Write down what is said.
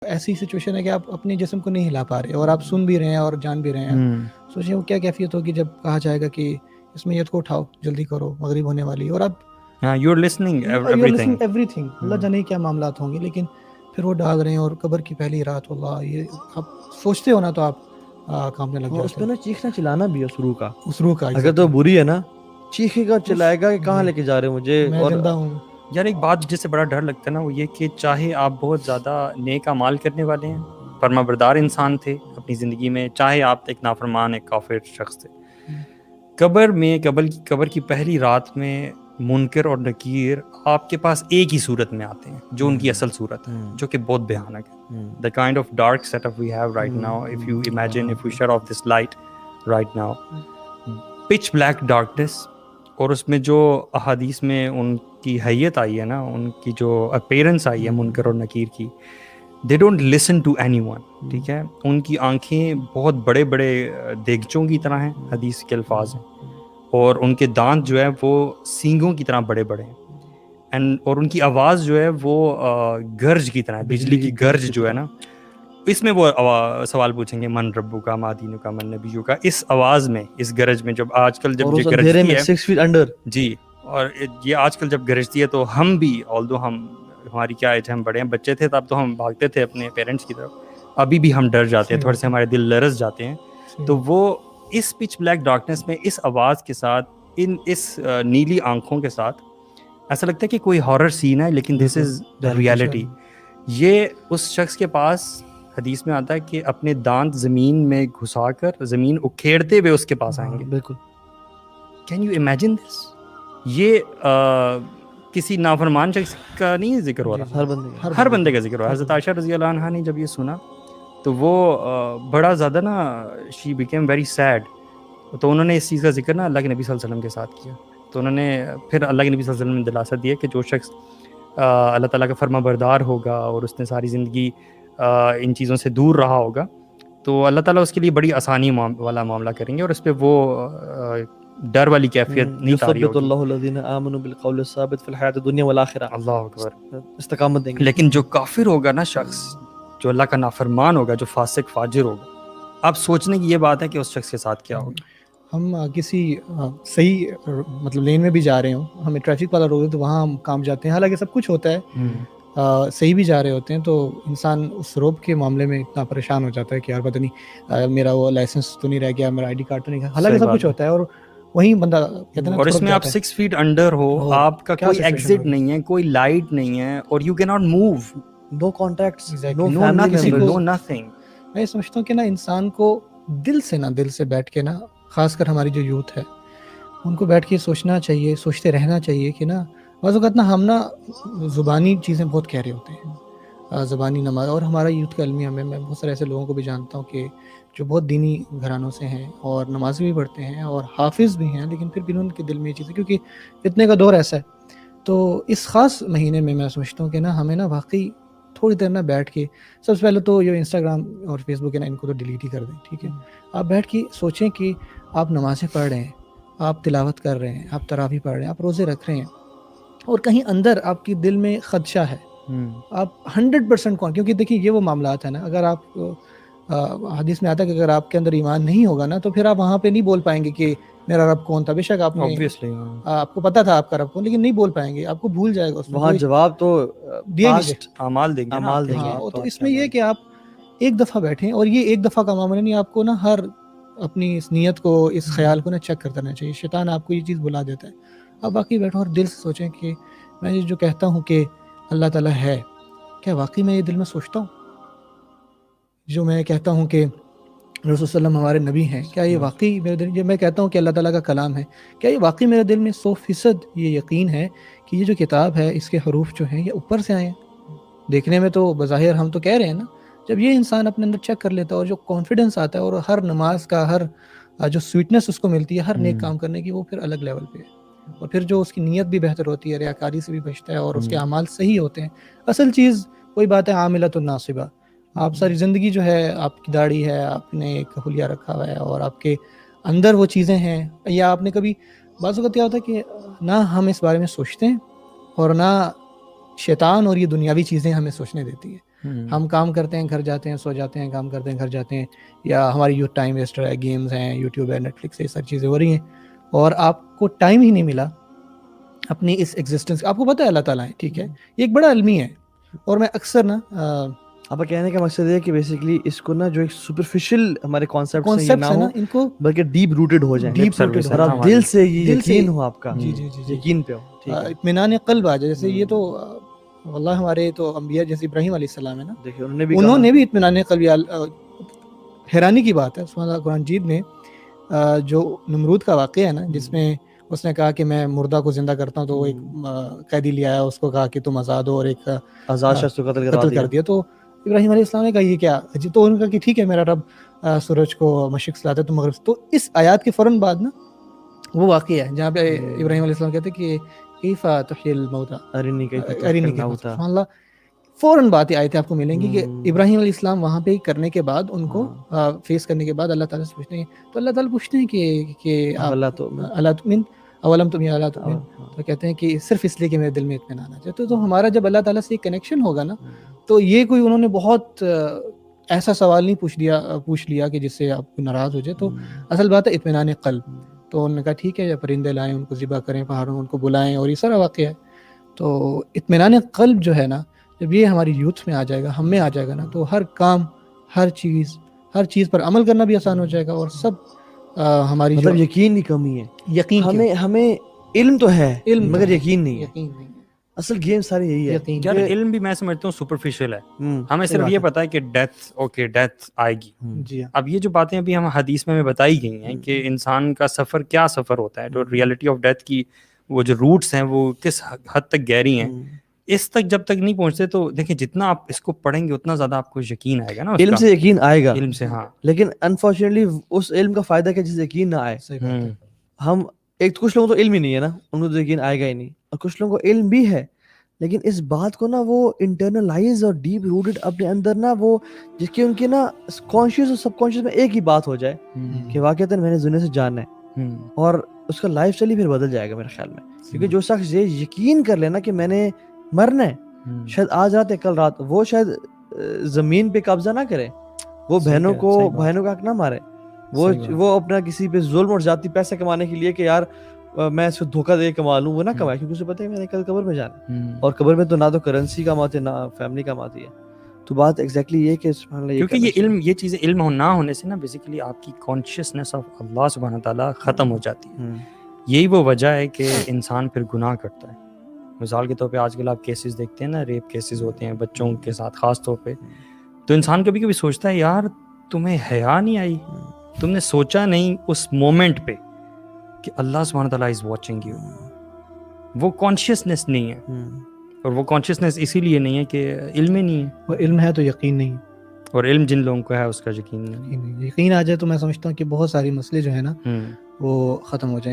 ایسی سچویشن ہے کہ آپ اپنے جسم کو نہیں ہلا پا رہے اور آپ سن بھی رہے ہیں اور جان بھی رہے ہیں. سوچیں وہ کیا کیفیت ہوگی جب کہا جائے گا کہ اس میت کو اٹھاؤ, جلدی کرو, مغرب ہونے والی, اور آپ you are listening everything. اللہ جانے کیا معاملات ہوں گے, لیکن پھر وہ ڈال رہے ہیں. اور قبر کی پہلی رات, اللہ, یہ آپ سوچتے ہو نا تو آپ کام لگ جاتے ہیں. اس پہ نا چیخنا چلانا بھی اس روح کا, اس روح کا اگر تو بری ہے نا چیخے گا, چلائے گا کہ کہاں لے کے جا رہے ہو مجھے. میں زندہ ہوں. یار ایک بات جس سے بڑا ڈر لگتا ہے نا, وہ یہ کہ چاہے آپ بہت زیادہ نیک اعمال کرنے والے ہیں, فرما بردار انسان تھے اپنی زندگی میں, چاہے آپ ایک نافرمان, ایک کافر شخص تھے, قبر میں قبر کی پہلی رات میں منکر اور نکیر آپ کے پاس ایک ہی صورت میں آتے ہیں, جو ان کی اصل صورت ہے, جو کہ بہت بھیانک ہے. The kind of dark setup we have right now, if you imagine, if we shut off this light right now, pitch black darkness, اور اس میں جو احادیث میں ان کی حیت آئی ہے نا, ان کی جو اپیرنس آئی ہے منکر اور نکیر کی, they don't listen to anyone. ٹھیک ہے, ان کی آنکھیں بہت بڑے بڑے دیگچوں کی طرح ہیں, حدیث کے الفاظ ہیں, اور ان کے دانت جو ہے وہ سینگوں کی طرح بڑے بڑے ہیں, اور ان کی آواز جو ہے وہ گرج کی طرح ہے, بجلی کی گرج جو ہے نا. اس میں وہ سوال پوچھیں گے, من ربو کا, ما دینو کا, من نبیو کا, اس آواز میں, اس گرج میں, جب آج کل جب یہ گرجتی ہے 6 feet under, جی, اور یہ آج کل جب گرجتی ہے تو ہم بھی, although ہماری کیا ایج ہے, ہم بڑے ہیں, بچے تھے تب تو ہم بھاگتے تھے اپنے پیرنٹس کی طرف, ابھی بھی ہم ڈر جاتے ہیں تھوڑے سے, ہمارے دل لرز جاتے ہیں. تو وہ اس پچ بلیک ڈارکنیس میں, اس آواز کے ساتھ, اس نیلی آنکھوں کے ساتھ, ایسا لگتا ہے کہ کوئی ہارر سین ہے, لیکن دس از ریالٹی. یہ اس شخص کے پاس, حدیث میں آتا ہے کہ اپنے دانت زمین میں گھسا کر زمین اکھیڑتے ہوئے اس کے پاس آئیں گے. بالکل. Can you imagine this? یہ کسی نافرمان شخص کا نہیں ذکر ہو رہا, ہر بندے کا ذکر ہو رہا. حضرت عائشہ رضی اللہ عنہا نے جب یہ سنا تو وہ بڑا زیادہ نا, شی بیکیم ویری سیڈ. تو انہوں نے اس چیز کا ذکر نا اللہ کے نبی صلی اللہ علیہ وسلم کے ساتھ کیا. تو انہوں نے پھر اللہ کے نبی صلی اللہ علیہ وسلم نے دلاسا دیا کہ جو شخص اللہ تعالیٰ کا فرما بردار ہوگا اور اس نے ساری زندگی ان چیزوں سے دور رہا ہوگا, تو اللہ تعالیٰ اس کے لیے بڑی آسانی والا معاملہ کریں گے, اور اس پہ وہ ڈر والی کیفیت نہیں تاری ہوگی. اللہ الذین آمنوا بالقول الثابت فی الحیاۃ الدنیا والآخرہ. اللہ اکبر, استقامت دیں گے. لیکن جو کافر ہوگا نا شخص, جو اللہ کا نافرمان ہوگا, جو فاسق فاجر ہوگا, اب سوچنے کی یہ بات ہے کہ اس شخص کے ساتھ کیا ہوگا. ہم کسی صحیح مطلب لین میں بھی جا رہے ہوں, ہمیں ٹریفک والا روک دے تو وہاں ہم کام جاتے ہیں, حالانکہ سب کچھ ہوتا ہے, صحیح بھی جا رہے ہوتے ہیں, تو انسان اس روب کے معاملے میں اتنا پریشان ہو جاتا ہے کہ یار پتہ نہیں میرا وہ لائسنس تو نہیں رہ گیا, میرا آئی ڈی کارڈ تو نہیں, حالانکہ سب کچھ ہوتا ہے. اور وہیں بندہ کہتے ہیں, اور اس میں آپ 6 feet انڈر ہو, آپ کا کوئی ایگزٹ نہیں ہے, کوئی لائٹ نہیں ہے, اور you can not move, no contacts, no nothing, no nothing. میں سمجھتا ہوں کہ نا انسان کو دل سے بیٹھ کے نا, خاص کر ہماری جو یوتھ ہے ان کو بیٹھ کے سوچنا چاہیے, سوچتے رہنا چاہیے کہ نا بعض اوقات نا ہم نا زبانی چیزیں بہت کہہ رہے ہوتے ہیں, زبانی نماز, اور ہمارا یوتھ کا المیہ میں بہت سارے ایسے لوگوں کو بھی جانتا ہوں کہ جو بہت دینی گھرانوں سے ہیں اور نماز بھی پڑھتے ہیں اور حافظ بھی ہیں, لیکن پھر بھی ان کے دل میں یہ چیزیں, کیونکہ فتنے کا دور ایسا ہے. تو اس خاص مہینے میں سمجھتا ہوں کہ نا ہمیں نا واقعی تھوڑی دیر نا بیٹھ کے, سب سے پہلے تو یہ انسٹاگرام اور فیس بک ہے نا, ان کو تو ڈیلیٹ ہی کر دیں, ٹھیک ہے. آپ بیٹھ کے سوچیں کہ آپ نمازیں پڑھ رہے ہیں, آپ تلاوت کر رہے ہیں, آپ تراویح پڑھ رہے ہیں, آپ روزے رکھ رہے ہیں, اور کہیں اندر آپ کی دل میں خدشہ ہے, آپ 100% کیونکہ دیکھیے یہ وہ معاملات ہیں نا, اگر آپ حدیث میں آتا ہے کہ اگر آپ کے اندر ایمان نہیں ہوگا نا تو پھر آپ وہاں پہ نہیں بول پائیں گے کہ میرا رب کون تھا. بے شک آپ نے آپ کو پتا تھا آپ کا رب کون, لیکن نہیں بول پائیں گے, آپ کو بھول جائے گا. وہاں جواب تو اعمال دیں گے. تو اس میں یہ کہ آپ ایک دفعہ بیٹھیں, اور یہ ایک دفعہ کا معاملہ نہیں, آپ کو نا ہر اپنی اس نیت کو, اس خیال کو نا چیک کرتا رہنا چاہیے. شیطان آپ کو یہ چیز بلا دیتا ہے. آپ باقی بیٹھو اور دل سے سوچیں کہ میں جو کہتا ہوں کہ اللہ تعالیٰ ہے, کیا واقعی میں یہ دل میں سوچتا ہوں؟ جو میں کہتا ہوں کہ رسول صلی اللہ علیہ وسلم ہمارے نبی ہیں, کیا یہ واقعی میرے دل, جو میں کہتا ہوں کہ اللہ تعالیٰ کا کلام ہے, کیا یہ واقعی میرے دل میں 100% یہ یقین ہے کہ یہ جو کتاب ہے اس کے حروف جو ہیں یہ اوپر سے آئے ہیں؟ دیکھنے میں تو بظاہر ہم تو کہہ رہے ہیں نا, جب یہ انسان اپنے اندر چیک کر لیتا ہے اور جو کانفیڈنس آتا ہے اور ہر نماز کا ہر جو سویٹنس اس کو ملتی ہے ہر نیک کام کرنے کی, وہ پھر الگ لیول پہ ہے. اور پھر جو اس کی نیت بھی بہتر ہوتی ہے, ریاکاری سے بھی بچتا ہے, اور اس کے اعمال صحیح ہوتے ہیں. اصل چیز وہی بات ہے, عاملۃ الناصبہ. آپ ساری زندگی جو ہے, آپ کی داڑھی ہے, آپ نے ایک حلیہ رکھا ہوا ہے, اور آپ کے اندر وہ چیزیں ہیں, یا آپ نے کبھی, بعض اوقات کیا ہوتا ہے کہ نہ ہم اس بارے میں سوچتے ہیں اور نہ شیطان اور یہ دنیاوی چیزیں ہمیں سوچنے دیتی ہے. ہم کام کرتے ہیں گھر جاتے ہیں سو جاتے ہیں, کام کرتے ہیں گھر جاتے ہیں, یا ہماری یوتھ ٹائم ویسٹ ہے, گیمز ہیں, یوٹیوب ہے, نیٹ فلکس ہے, یہ ساری چیزیں ہو رہی ہیں, اور آپ کو ٹائم ہی نہیں ملا اپنی اس ایگزسٹنس. آپ کو پتہ ہے اللہ تعالیٰ ہے, ٹھیک ہے, یہ ایک بڑا علمی ہے, اور میں اکثر نا آپ کا کہنے کا مقصد ہے کہ بیسیکلی اس کو نا جو ایک سپرفیشل ہمارے کانسیپٹس ہیں کانسیپٹس ہے نا, ان کو بلکہ ڈیپ روٹڈ ہو جائیں, ڈیپ روٹڈ اور آپ دل سے یہ یقین ہو, آپ کا جی جی جی یقین پہ ہو, ٹھیک ہے, اطمینان قلب آ جائے. جیسے یہ تو واللہ ہمارے تو انبیاء جیسے ابراہیم علیہ السلام ہے نا, دیکھیں انہوں نے بھی اطمینان قلب. حیرانی کی بات ہے سبحان اللہ, قرآن مجید میں جو نمرود کا واقعہ ہے نا, جس میں اس نے کہا کہ میں مردہ کو زندہ کرتا ہوں, تو وہ ایک قیدی لے آیا, اس کو کہا کہ تم آزاد ہو, اور ایک آزاد شخص کو قتل کر دیا. تو ابراہیم علیہ السلام نے کہا یہ کیا, تو انہوں نے کہا کہ ٹھیک ہے, میرا رب سورج کو مشرق سے لاتا ہے تو مغرب سے. تو اس آیات کے فوراً بعد نا وہ واقعہ ہے جہاں پہ ابراہیم علیہ السلام کہتے ہیں کہ کیف تحیی الموتى ارنی کیف تحیی. سبحان اللہ, فوراً باتیں آئے تھے آپ کو ملیں گی کہ ابراہیم علیہ السلام وہاں پہ کرنے کے بعد, ان کو فیس کرنے کے بعد اللہ تعالیٰ سے پوچھتے ہیں, تو اللہ تعالیٰ پوچھتے ہیں کہ اللہ تؤمن اولم تم یا اللہ تؤمن, تو کہتے ہیں کہ صرف اس لیے کہ میرے دل میں اطمینان آ جائے. تو ہمارا جب اللہ تعالیٰ سے ایک کنیکشن ہوگا نا, تو یہ کوئی انہوں نے بہت ایسا سوال نہیں پوچھ لیا کہ جس سے آپ کو ناراض ہو جائے. تو اصل بات ہے اطمینان قلب. تو انہوں نے کہا ٹھیک ہے, پرندے لائیں, ان کو ذبح کریں, پہاڑوں میں ان کو بلائیں, اور یہ سارا واقعہ ہے. تو اطمینان قلب جو ہے نا, جب یہ ہماری یوتھ میں آ جائے گا, ہم میں آ جائے گا نا, تو ہر کام, ہر چیز پر عمل کرنا بھی آسان ہو جائے گا, اور سب ہماری مطلب یقین کی کمی ہے. یقین ہمیں علم تو ہے, مگر یقین نہیں ہے. یقین نہیں ہے. اصل گیم ساری یہی ہے. یار علم بھی میں سمجھتا ہوں سپرفیشل ہے. ہمیں صرف یہ پتا ہے کہ ڈیتھ آئے گی. جی اب یہ جو باتیں ابھی ہم حدیث میں بتائی گئی ہیں کہ انسان کا سفر کیا سفر ہوتا ہے, تو ریئلٹی آف ڈیتھ کی وہ جو روٹس ہیں وہ کس حد تک گہری ہیں, اس تک جب تک نہیں پہنچتے تو دیکھیں جتنا آپ اس کو پڑھیں گے اتنا زیادہ آپ کو یقین آئے گا نا. علم سے یقین آئے گا, علم سے, ہاں, لیکن انفارچونیٹلی اس علم کا فائدہ کیا جس یقین نہ آئے. ہم ایک کچھ لوگوں کو تو علم ہی نہیں ہے نا, ان کو تو یقین آئے گا ہی نہیں, اور کچھ لوگوں کو علم بھی ہے لیکن اس بات کو نا وہ انٹرنلائز اور ڈیپ روٹڈ اپنے اندر نا, وہ جس کی ان کے نا کانشیس اور سب کانشیس میں ایک ہی بات ہو جائے کہ واقعتاً میں نے دنیا سے جاننا ہے, اور اس کا لائف اسٹائل ہی پھر بدل جائے گا میرے خیال میں. کیونکہ جو شخص یہ یقین کر لینا کہ میں نے مرنا ہے, شاید آج رات ہے کل رات, وہ شاید زمین پہ قبضہ نہ کرے, وہ بہنوں کا حق نہ مارے, وہ اپنا کسی پہ ظلم اور ذاتی پیسے کمانے کے لیے کہ یار میں اس کو دھوکہ دے کما لوں, وہ نہ کمائے, کیونکہ اسے پتہ ہے میں نے کل قبر میں جانا, اور قبر میں تو نہ تو کرنسی کام آتی ہے نہ فیملی کام آتی ہے. تو بات ایگزیکٹلی یہ کہ سبحان اللہ, کیونکہ یہ چیزیں علم نہ ہونے سے نا بیسیکلی آپ کی کانشیسنیس آف اللہ سبحانہ تعالیٰ ختم ہو جاتی ہے. یہی وہ وجہ ہے کہ انسان پھر گناہ کرتا ہے. مثال کے طور پہ آج کل آپ کیسز دیکھتے ہیں نا, ریپ کیسز ہوتے ہیں بچوں کے ساتھ خاص طور پہ, تو انسان کبھی کبھی سوچتا ہے یار تمہیں حیا نہیں آئی, تم نے سوچا نہیں اس مومنٹ پہ کہ اللہ سبحانہ تعالیٰ از واچنگ یو. وہ کانشیسنیس نہیں ہے, اور وہ کانشیسنیس اسی لیے نہیں ہے کہ علم ہی نہیں ہے. وہ علم ہے تو یقین نہیں, اور علم جن لوگوں کو ہے اس کا یقین نہیں. یقین آ جائے تو میں سمجھتا ہوں کہ بہت ساری مسئلے جو ہے نا وہ ختم ہو جائیں.